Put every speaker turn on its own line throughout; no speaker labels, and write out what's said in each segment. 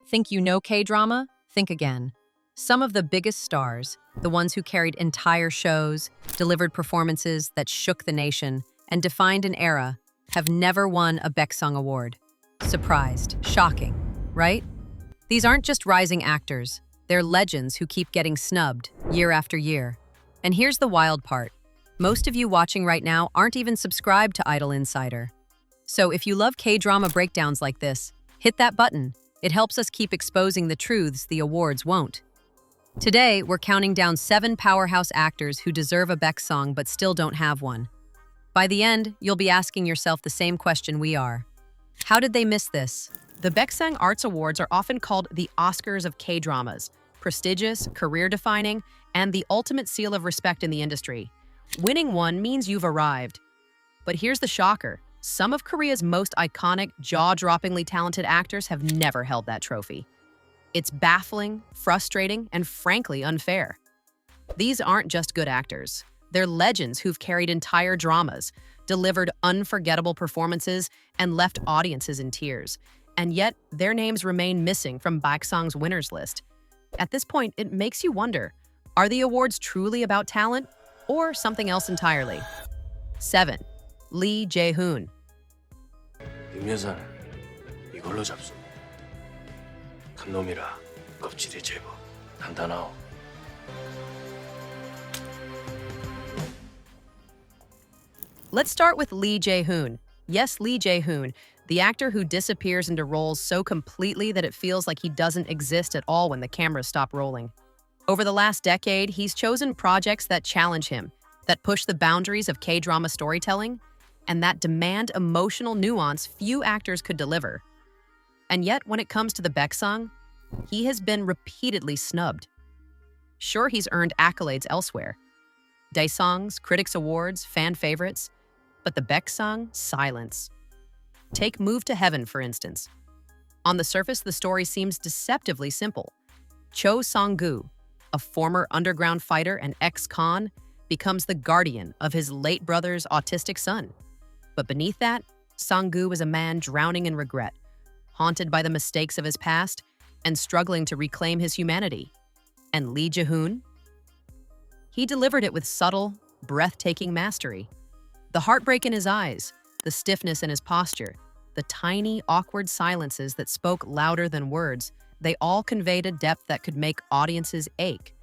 Think you know K-drama? Think again. Some of the biggest stars, the ones who carried entire shows, delivered performances that shook the nation, and defined an era, have never won a Baeksang Award. Surprised, shocking, right? These aren't just rising actors, they're legends who keep getting snubbed year after year. And here's the wild part. Most of you watching right now aren't even subscribed to Idol Insider. So if you love K-drama breakdowns like this, hit that button. It helps us keep exposing the truths the awards won't. Today, we're counting down 7 powerhouse actors who deserve a Baeksang but still don't have one. By the end, you'll be asking yourself the same question we are. How did they miss this?
The Baeksang Arts Awards are often called the Oscars of K-dramas, prestigious, career-defining, and the ultimate seal of respect in the industry. Winning one means you've arrived. But here's the shocker. Some of Korea's most iconic, jaw-droppingly talented actors have never held that trophy. It's baffling, frustrating, and frankly unfair. These aren't just good actors. They're legends who've carried entire dramas, delivered unforgettable performances, and left audiences in tears. And yet, their names remain missing from Baeksang's winners list. At this point, it makes you wonder, are the awards truly about talent or something else entirely? 7. Lee Je-hoon.
임 여사는 이걸로 잡수. 큰 놈이라 껍질이 제법 단단하오.
Let's start with Lee Je-hoon. Yes, Lee Je-hoon, the actor who disappears into roles so completely that it feels like he doesn't exist at all when the cameras stop rolling. Over the last decade, he's chosen projects that challenge him, that push the boundaries of K-drama storytelling, and that demand emotional nuance few actors could deliver. And yet, when it comes to the Baeksang, he has been repeatedly snubbed. Sure, he's earned accolades elsewhere. Daesang's, Critics' Awards, fan favorites, but the Baeksang, silence. Take Move to Heaven, for instance. On the surface, the story seems deceptively simple. Cho Sang-gu, a former underground fighter and ex-con, becomes the guardian of his late brother's autistic son. But beneath that, Sang-gu is a man drowning in regret, haunted by the mistakes of his past, and struggling to reclaim his humanity. And Lee Je-hoon? He delivered it with subtle, breathtaking mastery. The heartbreak in his eyes, the stiffness in his posture, the tiny, awkward silences that spoke louder than words, they all conveyed a depth that could make audiences ache.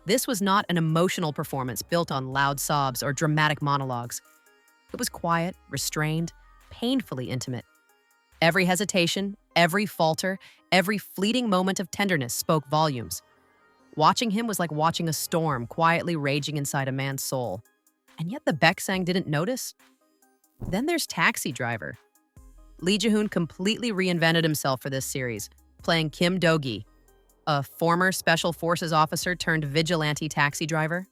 This was not an emotional performance built on loud sobs or dramatic monologues. It was quiet, restrained, painfully intimate. Every hesitation, every falter, every fleeting moment of tenderness spoke volumes. Watching him was like watching a storm quietly raging inside a man's soul. And yet the Baeksang didn't notice? Then there's Taxi Driver. Lee Je-hoon completely reinvented himself for this series, playing Kim Do-gi, a former Special Forces officer turned vigilante taxi driver.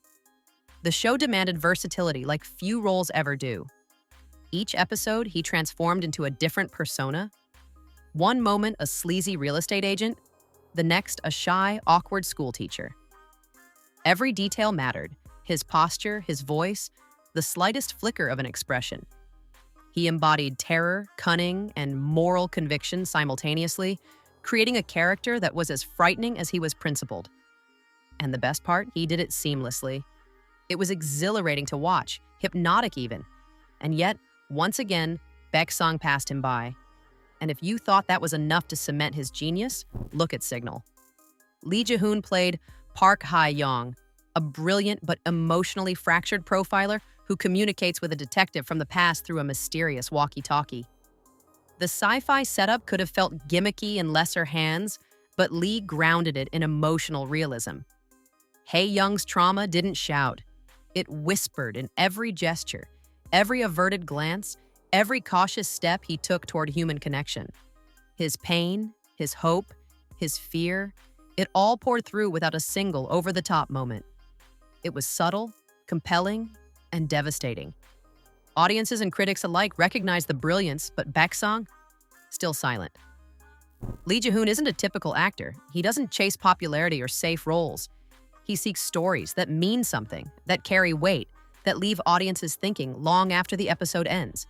The show demanded versatility like few roles ever do. Each episode, he transformed into a different persona. One moment, a sleazy real estate agent, the next, a shy, awkward schoolteacher. Every detail mattered: his posture, his voice, the slightest flicker of an expression. He embodied terror, cunning, and moral conviction simultaneously, creating a character that was as frightening as he was principled. And the best part, he did it seamlessly. It was exhilarating to watch, hypnotic even. And yet, once again, Baeksang passed him by. And if you thought that was enough to cement his genius, look at Signal. Lee Je-hoon played Park Hae-young, a brilliant but emotionally fractured profiler who communicates with a detective from the past through a mysterious walkie-talkie. The sci-fi setup could have felt gimmicky in lesser hands, but Lee grounded it in emotional realism. Hae-young's trauma didn't shout. It whispered in every gesture, every averted glance, every cautious step he took toward human connection. His pain, his hope, his fear, it all poured through without a single over-the-top moment. It was subtle, compelling, and devastating. Audiences and critics alike recognized the brilliance, but Baeksang, still silent. Lee Je-hoon isn't a typical actor. He doesn't chase popularity or safe roles. He seeks stories that mean something, that carry weight, that leave audiences thinking long after the episode ends.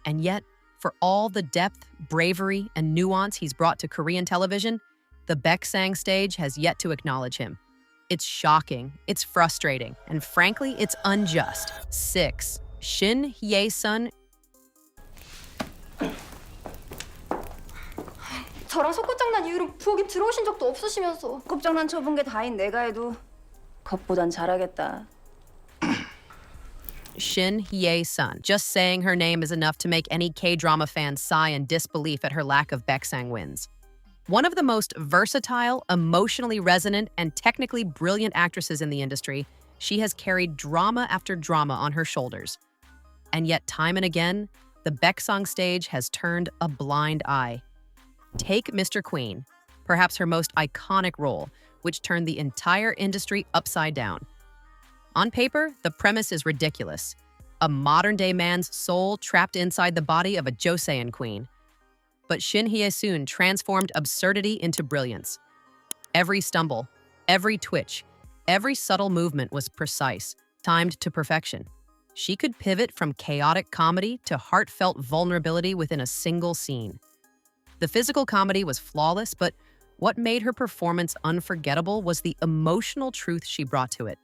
And yet, For all the depth, bravery, and nuance he's brought to Korean television, the Baeksang stage has yet to acknowledge him. It's shocking, it's frustrating, and frankly, it's unjust. 6. Shin Hye-sun.
저랑 속꿉장난 이후로 부엌에 들어오신 적도 없으시면서.
곱장난 쳐본 게 다인 내가 해도 겉보단 잘하겠다.
Shin Hye-sun. Just saying her name is enough to make any K-drama fan sigh in disbelief at her lack of Baeksang wins. One of the most versatile, emotionally resonant, and technically brilliant actresses in the industry, she has carried drama after drama on her shoulders. And yet, time and again, the Baeksang stage has turned a blind eye. Take Mr. Queen, perhaps her most iconic role, which turned the entire industry upside down. On paper, the premise is ridiculous. A modern-day man's soul trapped inside the body of a Joseon queen. But Shin Hye-sun transformed absurdity into brilliance. Every stumble, every twitch, every subtle movement was precise, timed to perfection. She could pivot from chaotic comedy to heartfelt vulnerability within a single scene. The physical comedy was flawless, but what made her performance unforgettable was the emotional truth she brought to it.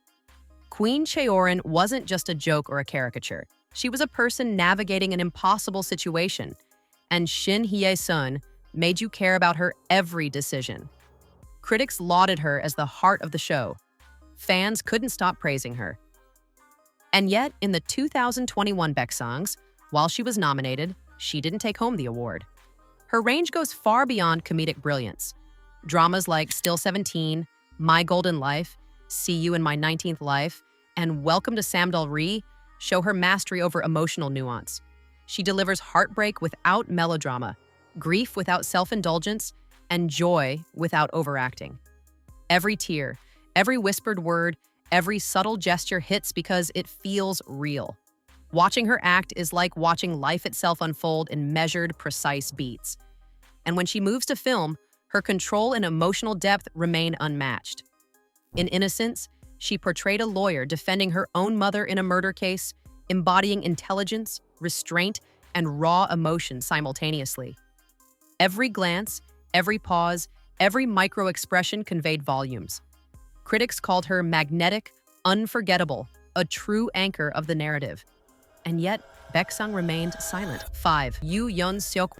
Queen Cheoran wasn't just a joke or a caricature. She was a person navigating an impossible situation. And Shin Hye-sun made you care about her every decision. Critics lauded her as the heart of the show. Fans couldn't stop praising her. And yet, in the 2021 Baeksangs, while she was nominated, she didn't take home the award. Her range goes far beyond comedic brilliance. Dramas like Still 17, My Golden Life, See You in My 19th Life, and Welcome to Samdol-ri show her mastery over emotional nuance. She delivers heartbreak without melodrama, grief without self-indulgence, and joy without overacting. Every tear, every whispered word, every subtle gesture hits because it feels real. Watching her act is like watching life itself unfold in measured, precise beats. And when she moves to film, her control and emotional depth remain unmatched. In Innocence, she portrayed a lawyer defending her own mother in a murder case, embodying intelligence, restraint, and raw emotion simultaneously. Every glance, every pause, every micro-expression conveyed volumes. Critics called her magnetic, unforgettable, a true anchor of the narrative. And yet, Baeksang remained silent. 5. Yeon-seok.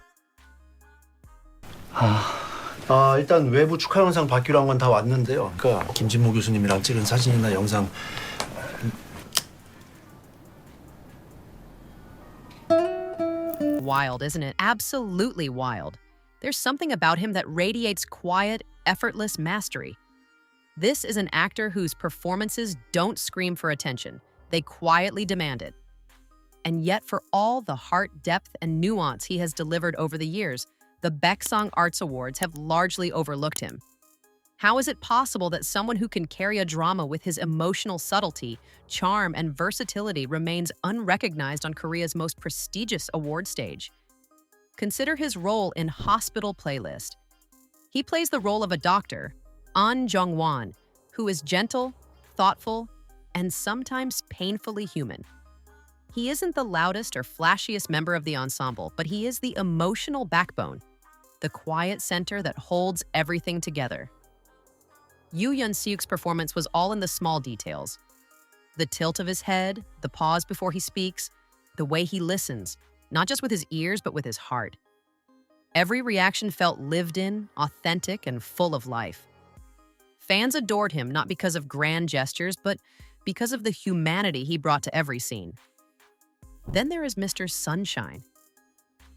일단 외부 축하 영상 받기로 한 건 다 왔는데요. 그러니까 김진모 교수님이랑 찍은 사진이나 영상.
Wild, isn't it? Absolutely wild. There's something about him that radiates quiet, effortless mastery. This is an actor whose performances don't scream for attention. They quietly demand it. And yet, for all the heart, depth, and nuance he has delivered over the years, the Baeksang Arts Awards have largely overlooked him. How is it possible that someone who can carry a drama with his emotional subtlety, charm, and versatility remains unrecognized on Korea's most prestigious award stage? Consider his role in Hospital Playlist. He plays the role of a doctor, An Jong-won, who is gentle, thoughtful, and sometimes painfully human. He isn't the loudest or flashiest member of the ensemble, but he is the emotional backbone, the quiet center that holds everything together. Yeon-seok's performance was all in the small details. The tilt of his head, the pause before he speaks, the way he listens, not just with his ears, but with his heart. Every reaction felt lived in, authentic, and full of life. Fans adored him not because of grand gestures, but because of the humanity he brought to every scene. Then there is Mr. Sunshine.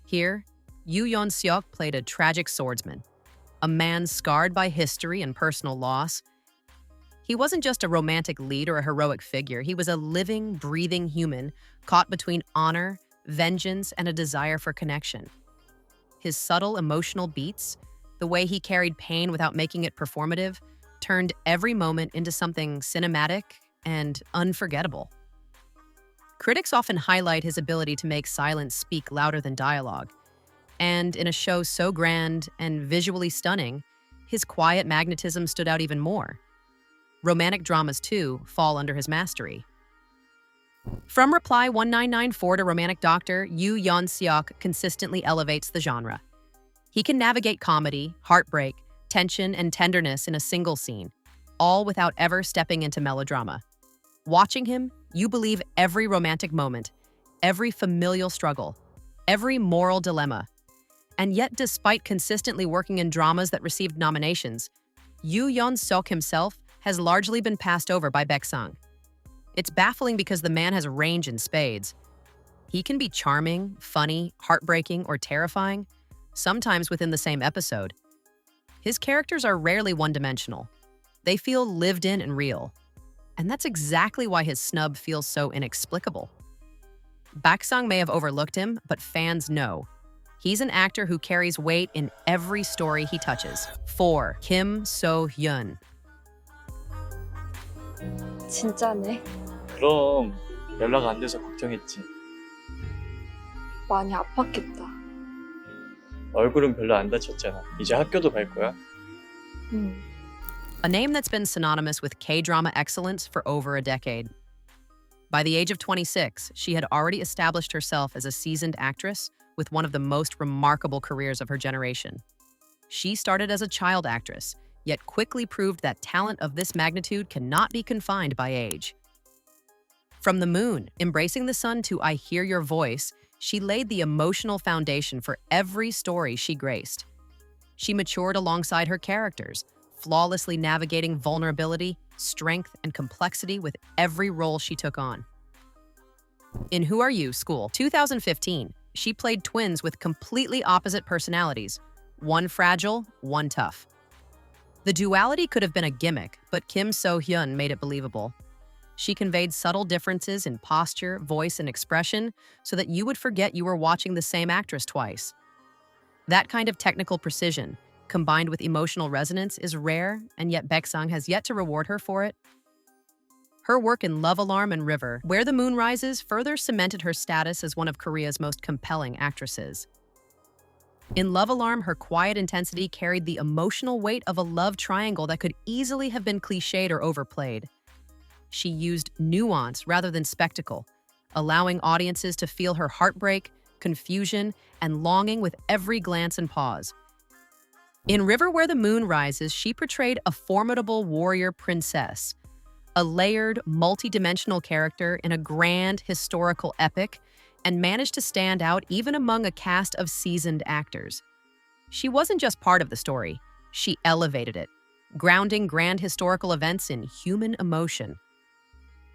Here, Yeon-seok played a tragic swordsman, a man scarred by history and personal loss. He wasn't just a romantic lead or a heroic figure. He was a living, breathing human caught between honor, vengeance, and a desire for connection. His subtle emotional beats, the way he carried pain without making it performative, turned every moment into something cinematic and unforgettable. Critics often highlight his ability to make silence speak louder than dialogue. And in a show so grand and visually stunning, his quiet magnetism stood out even more. Romantic dramas, too, fall under his mastery. From Reply 1994 to Romantic Doctor, Yeon-seok consistently elevates the genre. He can navigate comedy, heartbreak, tension, and tenderness in a single scene, all without ever stepping into melodrama. Watching him, you believe every romantic moment, every familial struggle, every moral dilemma. And yet, despite consistently working in dramas that received nominations, Yeon-seok himself has largely been passed over by Baeksang. It's baffling because the man has range in spades. He can be charming, funny, heartbreaking, or terrifying, sometimes within the same episode. His characters are rarely one-dimensional. They feel lived in and real. And that's exactly why his snub feels so inexplicable. Baeksang may have overlooked him, but fans know. He's an actor who carries weight in every story he touches. 4. Kim So-hyun.
진짜네.
그럼 연락 안 돼서 걱정했지.
많이 아팠겠다.
얼굴은 별로 안 다쳤잖아. 이제 학교도 갈 거야?
A name that's been synonymous with K-drama excellence for over a decade. By the age of 26, she had already established herself as a seasoned actress with one of the most remarkable careers of her generation. She started as a child actress, yet quickly proved that talent of this magnitude cannot be confined by age. From The Moon, Embracing the Sun to I Hear Your Voice, she laid the emotional foundation for every story she graced. She matured alongside her characters, flawlessly navigating vulnerability, strength, and complexity with every role she took on. In Who Are You? School, 2015, she played twins with completely opposite personalities, one fragile, one tough. The duality could have been a gimmick, but Kim So-hyun made it believable. She conveyed subtle differences in posture, voice, and expression so that you would forget you were watching the same actress twice. That kind of technical precision, combined with emotional resonance, is rare, and yet Baeksang has yet to reward her for it. Her work in Love Alarm and River, Where the Moon Rises, further cemented her status as one of Korea's most compelling actresses. In Love Alarm, her quiet intensity carried the emotional weight of a love triangle that could easily have been cliched or overplayed. She used nuance rather than spectacle, allowing audiences to feel her heartbreak, confusion, and longing with every glance and pause. In River Where the Moon Rises, she portrayed a formidable warrior princess, a layered, multi-dimensional character in a grand historical epic, and managed to stand out even among a cast of seasoned actors. She wasn't just part of the story, she elevated it, grounding grand historical events in human emotion.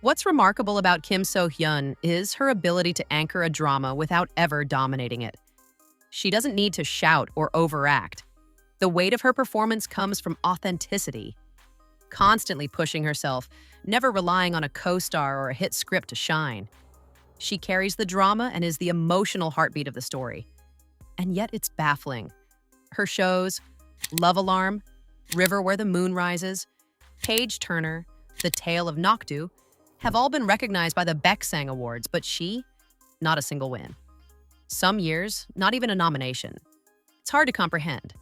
What's remarkable about Kim So-hyun is her ability to anchor a drama without ever dominating it. She doesn't need to shout or overact. The weight of her performance comes from authenticity, constantly pushing herself, never relying on a co-star or a hit script to shine. She carries the drama and is the emotional heartbeat of the story. And yet it's baffling. Her shows, Love Alarm, River Where the Moon Rises, Page Turner, The Tale of Nokdu, have all been recognized by the Baeksang Awards, but she, not a single win. Some years, not even a nomination. It's hard to comprehend.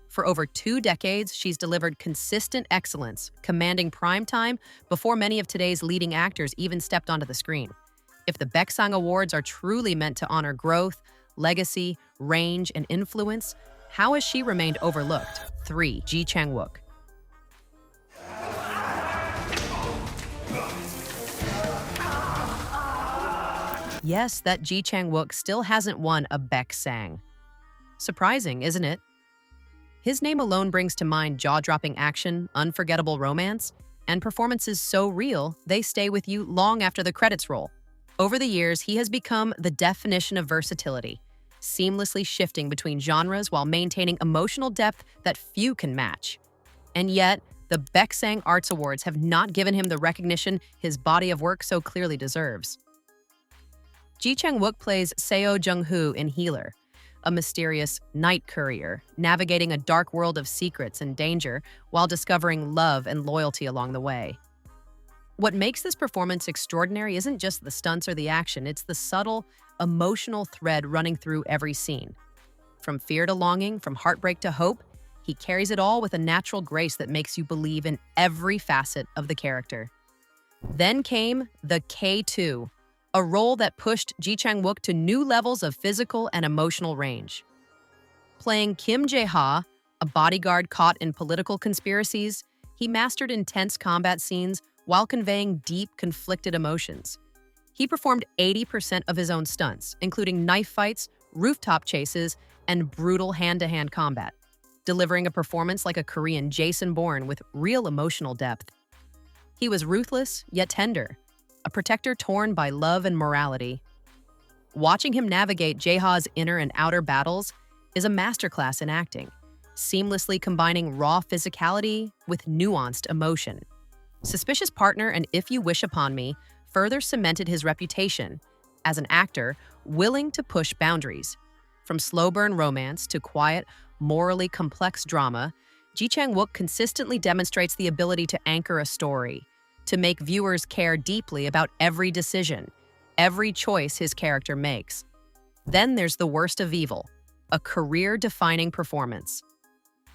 For over 2 decades, she's delivered consistent excellence, commanding prime time before many of today's leading actors even stepped onto the screen. If the Baeksang Awards are truly meant to honor growth, legacy, range, and influence, how has she remained overlooked? 3. Chang-wook. Yes, that Chang-wook still hasn't won a Baeksang. Surprising, isn't it? His name alone brings to mind jaw-dropping action, unforgettable romance, and performances so real, they stay with you long after the credits roll. Over the years, he has become the definition of versatility, seamlessly shifting between genres while maintaining emotional depth that few can match. And yet, the Baeksang Arts Awards have not given him the recognition his body of work so clearly deserves. Chang-wook plays Seo Jung-hoo in Healer, a mysterious night courier, navigating a dark world of secrets and danger while discovering love and loyalty along the way. What makes this performance extraordinary isn't just the stunts or the action, it's the subtle, emotional thread running through every scene. From fear to longing, from heartbreak to hope, he carries it all with a natural grace that makes you believe in every facet of the character. Then came the K2, a role that pushed Chang-wook to new levels of physical and emotional range. Playing Kim Jae-ha, a bodyguard caught in political conspiracies, he mastered intense combat scenes while conveying deep, conflicted emotions. He performed 80% of his own stunts, including knife fights, rooftop chases, and brutal hand-to-hand combat, delivering a performance like a Korean Jason Bourne with real emotional depth. He was ruthless, yet tender, a protector torn by love and morality. Watching him navigate Jae-ha's inner and outer battles is a masterclass in acting, seamlessly combining raw physicality with nuanced emotion. Suspicious Partner and If You Wish Upon Me further cemented his reputation as an actor willing to push boundaries. From slow-burn romance to quiet, morally complex drama, Chang-wook consistently demonstrates the ability to anchor a story, to make viewers care deeply about every decision, every choice his character makes. Then there's the worst of evil, a career-defining performance.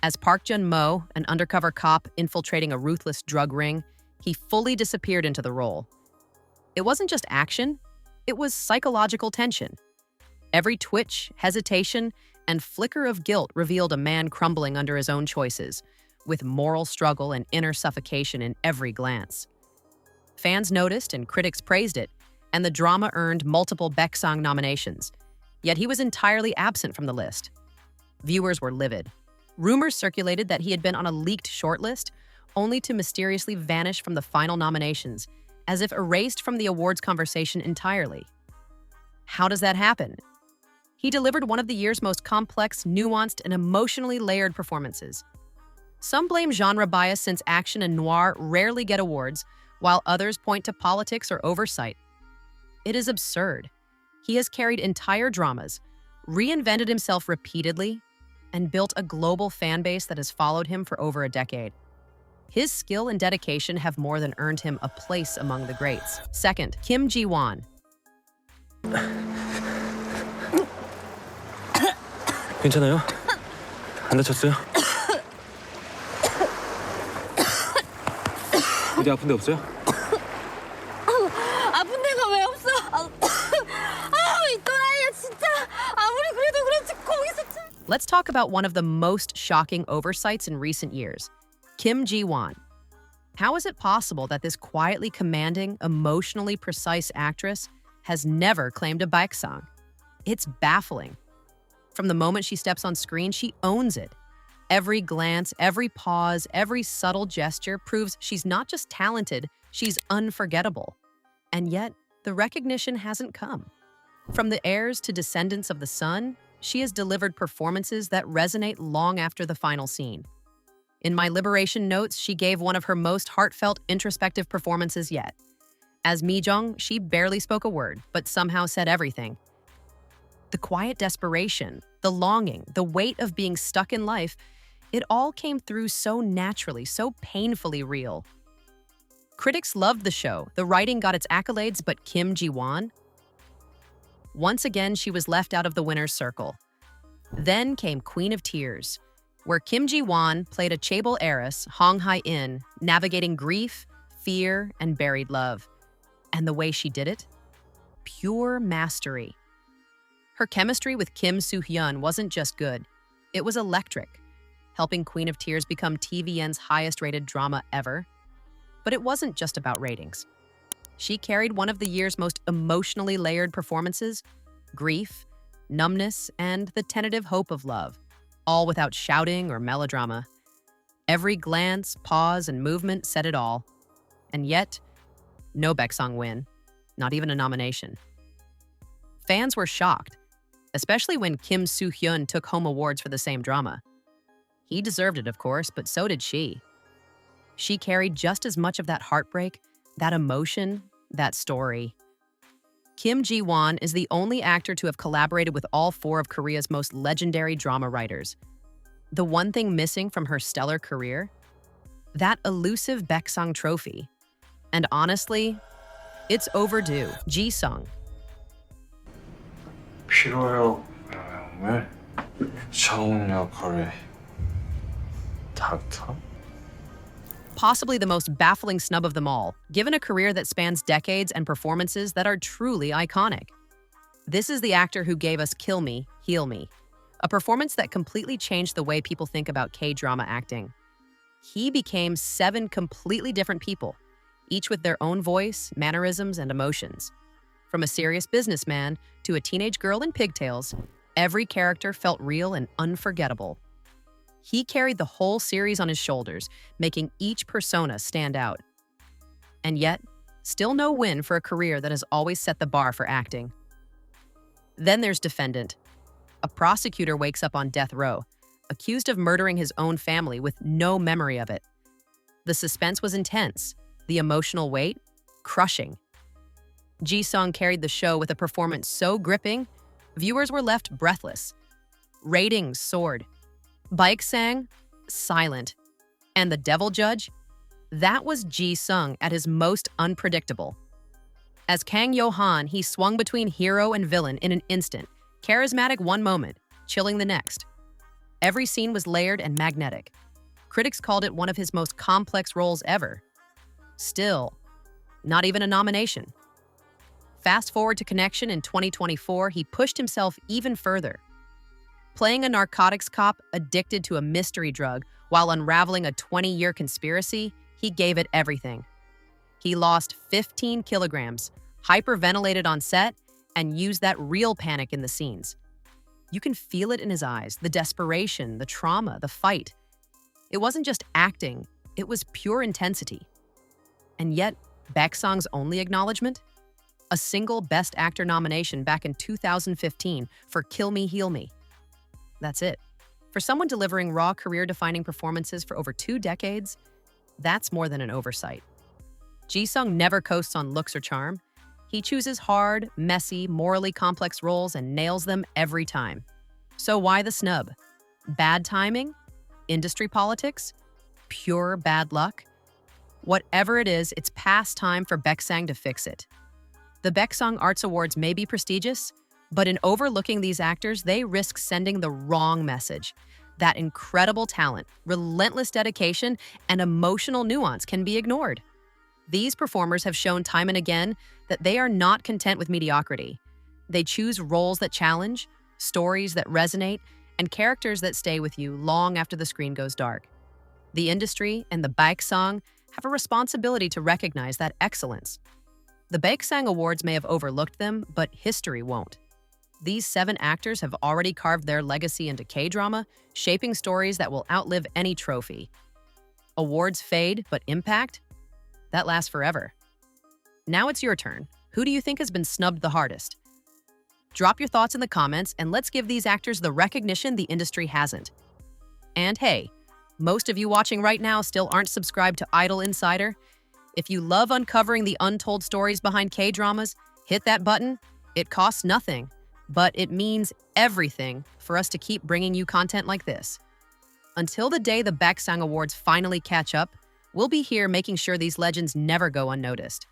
As Park Jun-mo, an undercover cop infiltrating a ruthless drug ring, he fully disappeared into the role. It wasn't just action, it was psychological tension. Every twitch, hesitation, and flicker of guilt revealed a man crumbling under his own choices, with moral struggle and inner suffocation in every glance. Fans noticed and critics praised it, and the drama earned multiple Baeksang nominations, yet he was entirely absent from the list. Viewers were livid. Rumors circulated that he had been on a leaked shortlist, only to mysteriously vanish from the final nominations, as if erased from the awards conversation entirely. How does that happen? He delivered one of the year's most complex, nuanced, and emotionally layered performances. Some blame genre bias since action and noir rarely get awards, while others point to politics or oversight. It is absurd. He has carried entire dramas, reinvented himself repeatedly, and built a global fan base that has followed him for over a decade. His skill and dedication have more than earned him a place among the greats. Second, Kim Ji-won.
괜찮아요? 안 다쳤어요? 어디 아픈 데 없어요?
아픈 데가 왜 없어? 이 또라이야 진짜. 아무리 그래도 그렇지 거기서 참.
Let's talk about one of the most shocking oversights in recent years, Kim Ji-won. How is it possible that this quietly commanding, emotionally precise actress has never claimed a Baeksang? It's baffling. From the moment she steps on screen, she owns it. Every glance, every pause, every subtle gesture proves she's not just talented, she's unforgettable. And yet, the recognition hasn't come. From the heirs to descendants of the sun, she has delivered performances that resonate long after the final scene. In My Liberation notes, she gave one of her most heartfelt, introspective performances yet. As Mi-jung, she barely spoke a word, but somehow said everything. The quiet desperation, the longing, the weight of being stuck in life, it all came through so naturally, so painfully real. Critics loved the show, the writing got its accolades, but Kim Ji-won? Once again, she was left out of the winner's circle. Then came Queen of Tears, where Kim Ji-won played a chaebol heiress, Hong Hye-in, navigating grief, fear, and buried love. And the way she did it? Pure mastery. Her chemistry with Kim So-hyun wasn't just good, it was electric, helping Queen of Tears become TVN's highest-rated drama ever. But it wasn't just about ratings. She carried one of the year's most emotionally layered performances, grief, numbness, and the tentative hope of love, all without shouting or melodrama. Every glance, pause, and movement said it all. And yet, no Baeksang win, not even a nomination. Fans were shocked, especially when Kim So-hyun took home awards for the same drama. He deserved it, of course, but so did she. She carried just as much of that heartbreak, that emotion, that story. Kim Ji-won is the only actor to have collaborated with all four of Korea's most legendary drama writers. The one thing missing from her stellar career? That elusive Baeksang trophy. And honestly, it's overdue. Ji-sung.
피로력 영양물 처운 역할의 닥터?
Possibly the most baffling snub of them all, given a career that spans decades and performances that are truly iconic. This is the actor who gave us Kill Me, Heal Me, a performance that completely changed the way people think about K-drama acting. He became 7 completely different people, each with their own voice, mannerisms, and emotions. From a serious businessman to a teenage girl in pigtails, every character felt real and unforgettable. He carried the whole series on his shoulders, making each persona stand out. And yet, still no win for a career that has always set the bar for acting. Then there's Defendant. A prosecutor wakes up on death row, accused of murdering his own family with no memory of it. The suspense was intense, the emotional weight, crushing. Ji-sung carried the show with a performance so gripping, viewers were left breathless. Ratings soared. Baeksang, silent. And the devil judge? That was Ji-sung at his most unpredictable. As Kang Yo-han, he swung between hero and villain in an instant, charismatic one moment, chilling the next. Every scene was layered and magnetic. Critics called it one of his most complex roles ever. Still, not even a nomination. Fast forward to Connection in 2024, he pushed himself even further. Playing a narcotics cop addicted to a mystery drug while unraveling a 20-year conspiracy, he gave it everything. He lost 15 kilograms, hyperventilated on set, and used that real panic in the scenes. You can feel it in his eyes, the desperation, the trauma, the fight. It wasn't just acting, it was pure intensity. And yet, Baeksang's only acknowledgement? A single Best Actor nomination back in 2015 for Kill Me, Heal Me. That's it. For someone delivering raw, career-defining performances for over 2 decades, that's more than an oversight. Ji-sung never coasts on looks or charm. He chooses hard, messy, morally complex roles and nails them every time. So why the snub? Bad timing? Industry politics? Pure bad luck? Whatever it is, it's past time for Baeksang to fix it. The Baeksang Arts Awards may be prestigious, but in overlooking these actors, they risk sending the wrong message. That incredible talent, relentless dedication, and emotional nuance can be ignored. These performers have shown time and again that they are not content with mediocrity. They choose roles that challenge, stories that resonate, and characters that stay with you long after the screen goes dark. The industry and the Baeksang have a responsibility to recognize that excellence. The Baeksang Awards may have overlooked them, but history won't. These 7 actors have already carved their legacy into K-drama, shaping stories that will outlive any trophy. Awards fade, but impact? That lasts forever. Now it's your turn. Who do you think has been snubbed the hardest? Drop your thoughts in the comments and let's give these actors the recognition the industry hasn't. And hey, most of you watching right now still aren't subscribed to Idol Insider. If you love uncovering the untold stories behind K-dramas, hit that button. It costs nothing, but it means everything for us to keep bringing you content like this. Until the day the Baeksang Awards finally catch up, we'll be here making sure these legends never go unnoticed.